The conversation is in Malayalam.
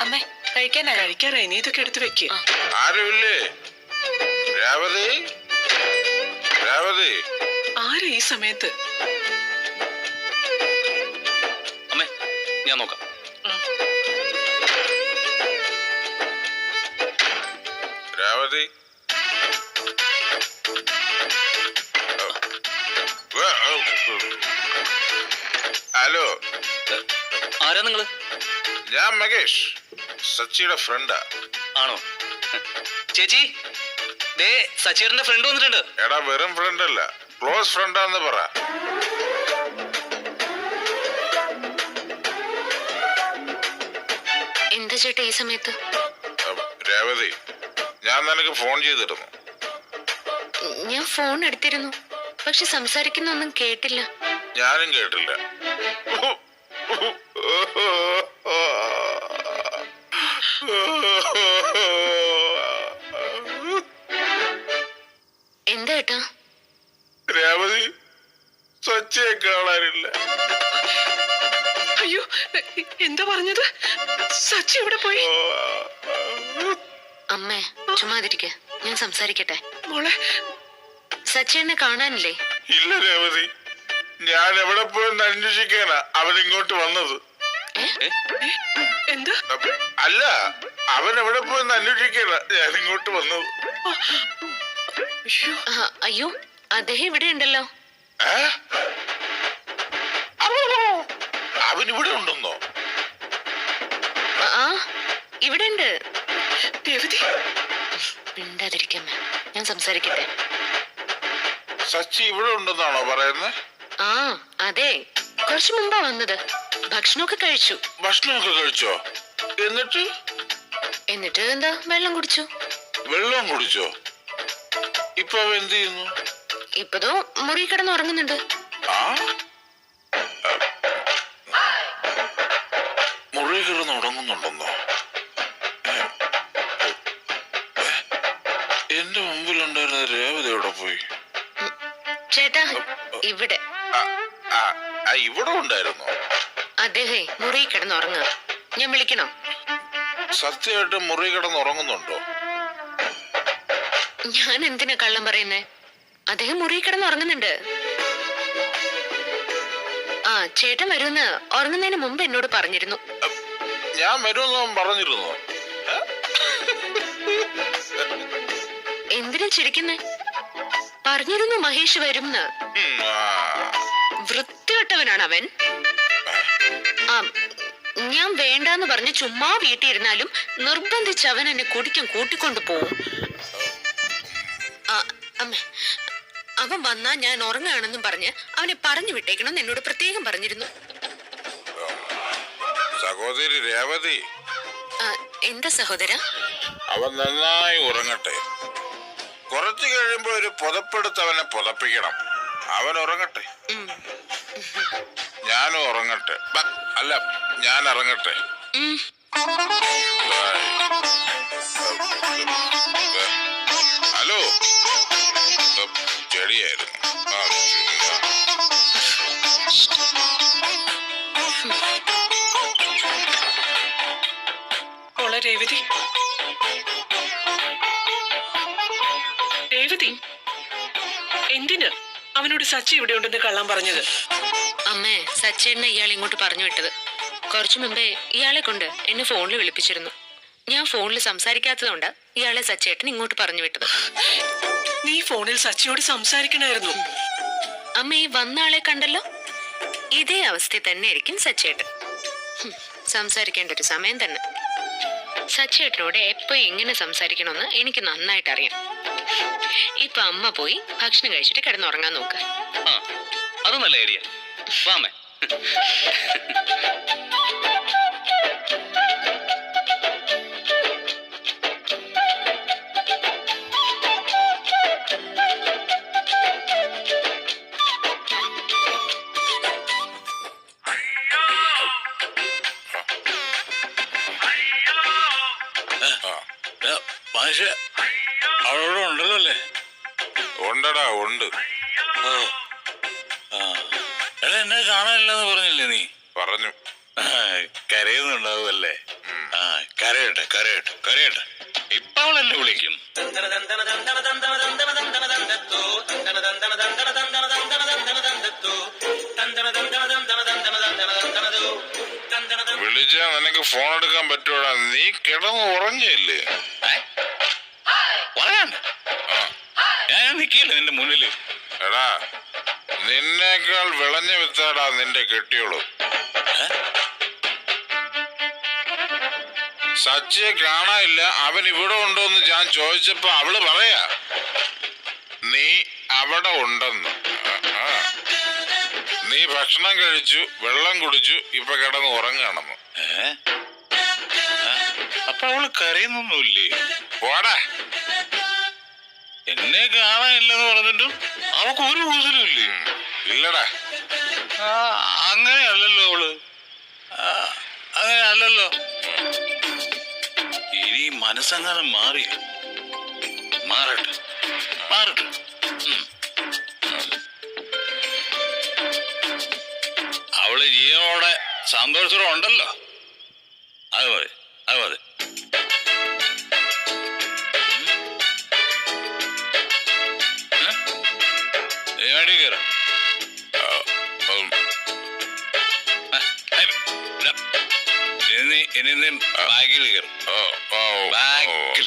അമ്മേ കഴിക്കാറായി, നീ ഇതൊക്കെ എടുത്ത് വെക്ക്. ആരുമില്ലേ? രേവതി, രേവതി. ആരാ ഈ സമയത്ത്? അമ്മേ, ഞാൻ നോക്കാം. രേവതി, ഹലോ, ആരാ നിങ്ങള്? ഞാൻ മകേഷ്, സച്ചിയുടെ ഫ്രണ്ടാ. ആണോ? ചേച്ചി, ദേ സച്ചീറിന്റെ ഫ്രണ്ട് വന്നിട്ടുണ്ട്. എടാ, വെറും ഫ്രണ്ട് അല്ല, ക്ലോസ് ഫ്രണ്ടാന്ന് പറ. എന്താ ചേട്ടാ ഈ സമയത്ത്? രേവതി, ഞാൻ നിനക്ക് ഫോൺ ചെയ്തിരുന്നു. ഞാൻ ഫോൺ എടുത്തിരുന്നു, പക്ഷെ സംസാരിക്കുന്നൊന്നും കേട്ടില്ല. ഞാനും കേട്ടില്ല. എന്താ ഏട്ടാ? രേവതി, സച്ചിയെ കാണാനില്ല. അയ്യോ, എന്താ പറഞ്ഞത്? സച്ചി എവിടെ പോയി? അമ്മേ ചുമ്മാതിരിക്ക, ഞാൻ സംസാരിക്കട്ടെ. മോളെ, സച്ചിനെ കാണാനില്ലേ? ഇല്ല രേവതി, ഞാൻ എവിടെ പോയെന്ന് അന്വേഷിക്കാനാ അവൻ ഇങ്ങോട്ട് വന്നത്. എന്താ? അല്ല, അവൻ എവിടെ പോയെന്ന് അന്വേഷിക്കാനാ ഞാൻ ഇങ്ങോട്ട് വന്നത്. അയ്യോ, അദ്ദേഹം ഇവിടെ ഉണ്ടല്ലോ. അവൻ ഇവിടെ ഉണ്ടെന്നോ? ആ, ഇവിടെ ഉണ്ട്. രേവതി, മിണ്ടാതിരിക്കമ്മേ, ഞാൻ സംസാരിക്കട്ടെ. സച്ചി ഇവിടെ ഉണ്ടെന്നാണോ പറയുന്നത്? ആ അതെ, കുറച്ചു മുമ്പാ വന്നത്. ഭക്ഷണമൊക്കെ കഴിച്ചു. ഭക്ഷണമൊക്കെ കഴിച്ചോ? എന്നിട്ട് എന്താ, വെള്ളം കുടിച്ചു. വെള്ളം കുടിച്ചോ? ഇപ്പൊ അവൻ എന്ത് ചെയ്യുന്നു? ഇപ്പതോ മുറി കിടന്ന് ഉറങ്ങുന്നുണ്ട്. ആ, മുറി കിടന്ന് ഉറങ്ങുന്നുണ്ടെന്നോ? എന്റെ മുമ്പിലുണ്ടായിരുന്ന രേവതി എവിടെ പോയി? ചേട്ടാ, ഇവിടെ ഇവിടെ ഉണ്ടായിരുന്നോ? അദ്ദേഹേ മുറി കിടന്ന് ഉറങ്ങുക. ഞാൻ വിളിക്കണോ? സത്യമായിട്ട് മുറി കിടന്ന് ഉറങ്ങുന്നുണ്ടോ? ഞാൻ എന്തിനാ കള്ളം പറയുന്നേ? അദ്ദേഹം മുറി കിടന്ന് ഉറങ്ങുന്നുണ്ട്. ആ, ചേട്ടൻ വരുമെന്ന് ഉറങ്ങുന്നതിന് മുമ്പ് എന്നോട് പറഞ്ഞിരുന്നു. ഞാൻ വരുമെന്ന് പറഞ്ഞിരുന്നു. എന്തിനാ ചിരിക്കുന്നേ? പറഞ്ഞിരുന്നു മഹേഷ് വരുമെന്ന്. വൃത്തികെട്ടവനാണ് അവൻ. ഞാൻ വേണ്ടാന്ന് പറഞ്ഞ് ചുമ്മാ വീട്ടിലിരുന്നാലും നിർബന്ധിച്ച് അവൻ എന്നെ കുടിക്കാൻ കൂട്ടിക്കൊണ്ടു പോവും. അമ്മ, അവൻ വന്നാ ഞാൻ ഉറങ്ങാണെന്നും പറഞ്ഞ് അവനെ പറഞ്ഞു വിട്ടേക്കണമെന്ന് എന്നോട് പ്രത്യേകം പറഞ്ഞിരുന്നു. സഹോദരി രേവതി. എന്താ സഹോദര? അവൻ നന്നായി ഉറങ്ങട്ടെ. കുറച്ചു കഴിയുമ്പോ ഒരു പുതപ്പെടുത്ത് അവനെ പുതപ്പിക്കണം. അവൻ ഉറങ്ങട്ടെ, ഞാനും ഉറങ്ങട്ടെ. അല്ല, ഞാൻ ഇറങ്ങട്ടെ. ഹലോ, ചെടിയായിരുന്നു. മോളെ രേവതി, രേവതി, എന്തിന് അവനോട് സച്ചി ഇവിടെ ഉണ്ടെന്ന് കള്ളം പറഞ്ഞത്? അമ്മേ, സച്ചേട്ടനെ ഇയാൾ ഇങ്ങോട്ട് പറഞ്ഞു വിട്ടത്. കുറച്ചു മുമ്പേ ഇയാളെ കൊണ്ട് എന്നെ ഫോണിൽ വിളിപ്പിച്ചിരുന്നു. ഞാൻ ഫോണിൽ സംസാരിക്കാത്തതുകൊണ്ട് ഇയാളെ സച്ചേട്ടൻ ഇങ്ങോട്ട് പറഞ്ഞു വിട്ടത്. നീ ഫോണിൽ സച്ചിയോട് സംസാരിക്കണായിരുന്നു. അമ്മ, ഈ വന്ന ആളെ കണ്ടല്ലോ, ഇതേ അവസ്ഥ തന്നെ ആയിരിക്കും സച്ചേട്ടൻ. സംസാരിക്കേണ്ട ഒരു സമയം തന്നെ. സച്ചേട്ടനോട് എപ്പോ എങ്ങനെ സംസാരിക്കണമെന്ന് എനിക്ക് നന്നായിട്ട് അറിയാം. ഇപ്പൊ അമ്മ പോയി ഭക്ഷണം കഴിച്ചിട്ട് കിടന്നുറങ്ങാൻ നോക്ക്. അത് നല്ല ഐഡിയ. വാമേ. അവളോട് ഉണ്ടല്ലോ അല്ലേ? ഉണ്ടടാ, ഉണ്ട്. എന്നെ കാണാനില്ലെന്ന് പറഞ്ഞില്ലേ നീ? പറഞ്ഞു. കരയുന്നുണ്ടാവുമല്ലേ? കരയട്ടെ കരയട്ടെ കരയട്ടെ. ഇപ്പൊ അവളെന്നെ വിളിക്കും. വിളിച്ചാ നിനക്ക് ഫോൺ എടുക്കാൻ പറ്റൂടാ. നീ കിടന്ന് ഉറങ്ങിയില്ലേ? പറയാണ്ട് ഞാൻ നിക്കില്ല നിന്റെ മുന്നില്. എടാ നിന്നേക്കാൾ വിളഞ്ഞ വിത്താടാ നിന്റെ കെട്ടിയോളൂ. സച്ചിയെ കാണാനില്ല, അവൻ ഇവിടെ ഉണ്ടോന്ന് ഞാൻ ചോദിച്ചപ്പോ അവള് പറയാ നീ അവിടെ ഉണ്ടെന്ന്. നീ ഭക്ഷണം കഴിച്ചു, വെള്ളം കുടിച്ചു, ഇപ്പൊ കിടന്ന് ഉറങ്ങാണെന്ന്. അപ്പൊ അവള് കരയുന്നൊന്നുമില്ലേ? പോടാ. എന്നെ കാണാനില്ലെന്ന് പറഞ്ഞിട്ടും അവക്ക് ഒരു കൂസലും ഇല്ലേ? ഇല്ലടാ. അങ്ങനെയല്ലല്ലോ അവള്, അങ്ങനെയല്ലല്ലോ. ഇനി മനസ്സങ്ങനെ മാറി മാറട്ടെ മാറട്ടെ. അവള് ജീവനോടെ സന്തോഷത്തോടെ ഉണ്ടല്ലോ, അത് മതി അത് മതി. ഏടി കയറാം. ഇനി ബാഗിൽ കയറും. ബാഗിൽ